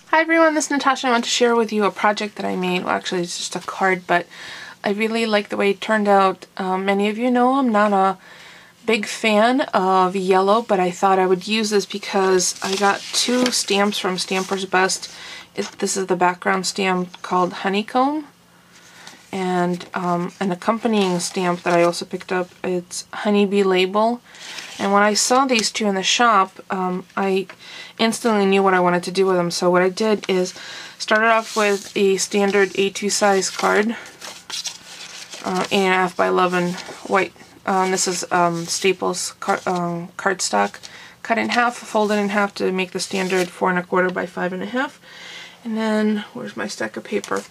Hi everyone, this is Natasha. I want to share with you a project that I made. Well, actually it's just a card, but I really like the way it turned out. Many of you know I'm not a big fan of yellow, but I thought I would use this because I got two stamps from StampersBest. This is the background stamp called Honeycomb, and an accompanying stamp that I also picked up, it's Honeybee Label. And when I saw these two in the shop, I instantly knew what I wanted to do with them. So what I did is started off with a standard A2 size card, 8.5 by 11 white. This is Staples cardstock, cut in half, folded in half to make the standard 4 1/4 by 5 1/2. And then, where's my stack of paper?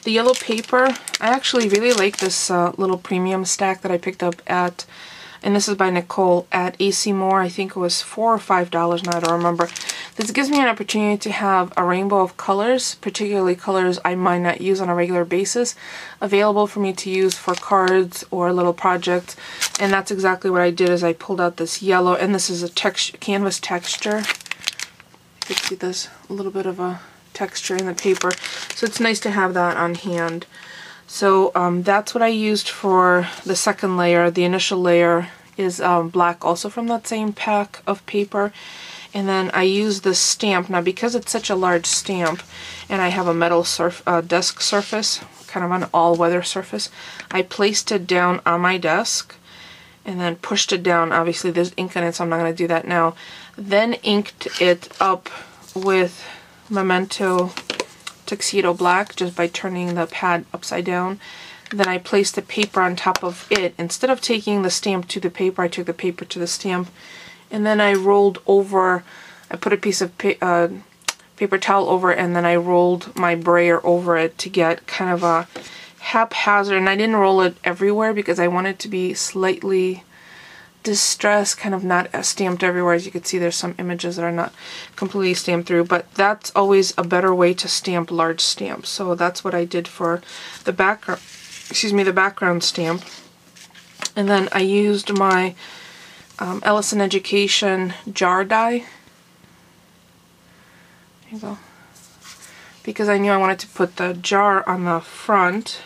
The yellow paper, I actually really like this little premium stack that I picked up at, and this is by Nicole, at AC Moore. I think it was $4 or $5 now, I don't remember. This gives me an opportunity to have a rainbow of colors, particularly colors I might not use on a regular basis, available for me to use for cards or little projects. And that's exactly what I did, is I pulled out this yellow, and this is a canvas texture. You can see there's a little bit of a texture in the paper, so it's nice to have that on hand. So that's what I used for the second layer. The initial layer is black, also from that same pack of paper. And then I used this stamp. Now, because it's such a large stamp and I have a metal desk surface, kind of an all-weather surface, I placed it down on my desk and then pushed it down. Obviously there's ink in it, so I'm not going to do that now. Then inked it up with Memento Tuxedo Black, just by turning the pad upside down. Then I placed the paper on top of it. Instead of taking the stamp to the paper, I took the paper to the stamp, and then I rolled over. I put a piece of paper towel over it, and then I rolled my brayer over it to get kind of a haphazard, and I didn't roll it everywhere because I wanted it to be slightly distressed, kind of not stamped everywhere. As you can see, there's some images that are not completely stamped through, but that's always a better way to stamp large stamps. So that's what I did for the background, the background stamp. And then I used my Ellison Education jar die. There you go. Because I knew I wanted to put the jar on the front.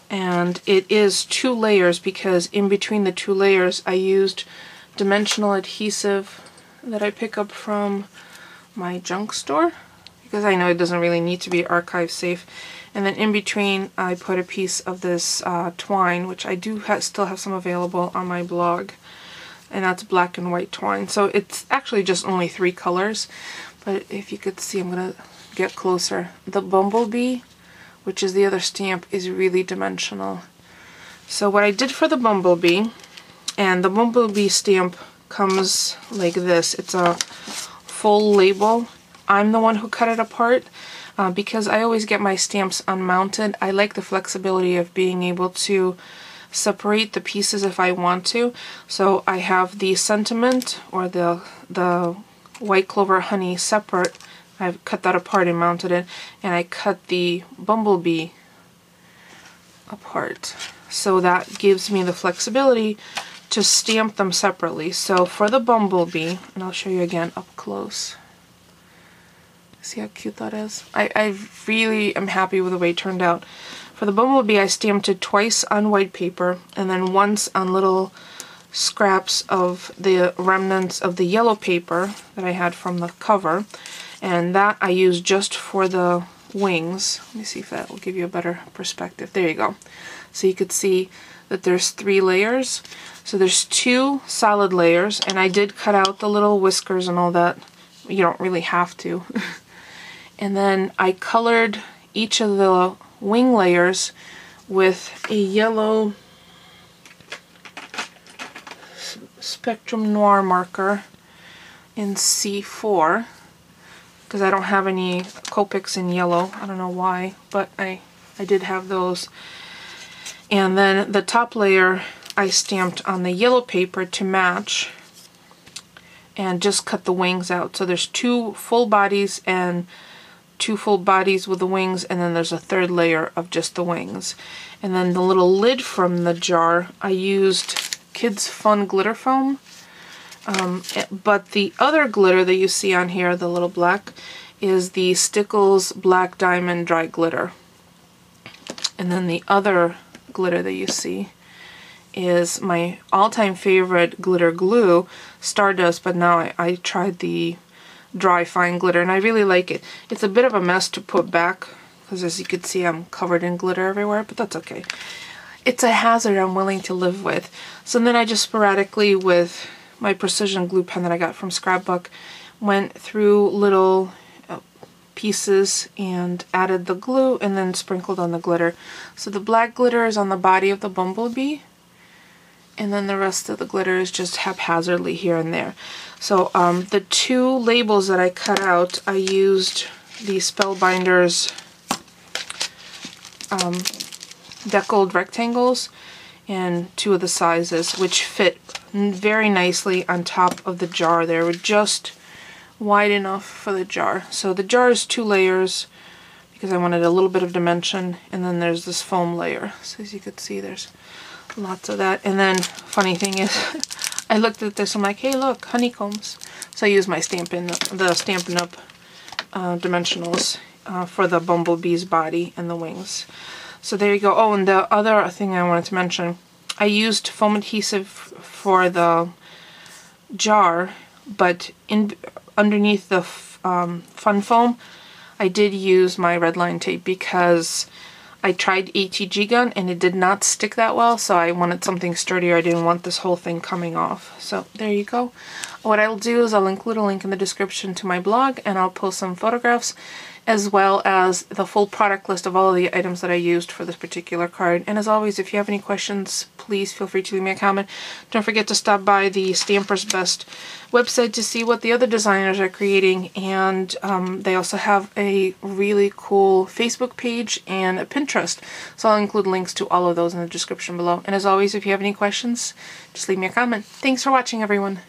And it is 2 layers, because in between the 2 layers I used dimensional adhesive that I pick up from my junk store, because I know it doesn't really need to be archive safe. And then in between I put a piece of this twine, which I do still have some available on my blog, and that's black and white twine. So it's actually just only 3 colors, but if you could see, I'm gonna get closer. The bumblebee, which is the other stamp, is really dimensional. So what I did for the bumblebee, and the bumblebee stamp comes like this. It's a full label. I'm the one who cut it apart because I always get my stamps unmounted. I like the flexibility of being able to separate the pieces if I want to. So I have the sentiment, or the white clover honey, separate. I've cut that apart and mounted it, and I cut the bumblebee apart. So that gives me the flexibility to stamp them separately. So for the bumblebee, and I'll show you again up close. See how cute that is? I really am happy with the way it turned out. For the bumblebee, I stamped it twice on white paper, and then once on little scraps of the remnants of the yellow paper that I had from the cover. And that I used just for the wings. Let me see if that will give you a better perspective. There you go. So you could see that there's 3 layers. So there's 2 solid layers, and I did cut out the little whiskers and all that. You don't really have to. And then I colored each of the wing layers with a yellow Spectrum Noir marker in C4. Because I don't have any Copics in yellow. I don't know why, but I did have those. And then the top layer I stamped on the yellow paper to match, and just cut the wings out. So there's 2 full bodies and 2 full bodies with the wings, and then there's a 3rd layer of just the wings. And then the little lid from the jar, I used Kids Fun glitter foam. But the other glitter that you see on here, the little black, is the Stickles Black Diamond Dry Glitter. And then the other glitter that you see is my all-time favorite glitter glue, Stardust, but now I tried the dry fine glitter and I really like it. It's a bit of a mess to put back because as you can see I'm covered in glitter everywhere, but that's okay. It's a hazard I'm willing to live with. So then I just sporadically with my precision glue pen that I got from Scrapbook went through little pieces and added the glue and then sprinkled on the glitter. So the black glitter is on the body of the bumblebee and then the rest of the glitter is just haphazardly here and there. So the two labels that I cut out, I used the Spellbinders deckled rectangles and two of the sizes, which fit very nicely on top of the jar. They were just wide enough for the jar. So the jar is 2 layers because I wanted a little bit of dimension, and then there's this foam layer. So as you can see, there's lots of that. And then funny thing is I looked at this, I'm like, hey look, honeycombs. So I used my Stampin' Up dimensionals for the bumblebee's body and the wings. So there you go. Oh, and the other thing I wanted to mention, I used foam adhesive for the jar, but underneath the fun foam, I did use my red line tape because I tried ATG gun and it did not stick that well, so I wanted something sturdier. I didn't want this whole thing coming off. So there you go. What I'll do is I'll include a link in the description to my blog, and I'll post some photographs as well as the full product list of all of the items that I used for this particular card. And as always, if you have any questions, please feel free to leave me a comment. Don't forget to stop by the StampersBest website to see what the other designers are creating, and they also have a really cool Facebook page and a Pinterest. So I'll include links to all of those in the description below. And as always, if you have any questions, just leave me a comment. Thanks for watching, everyone.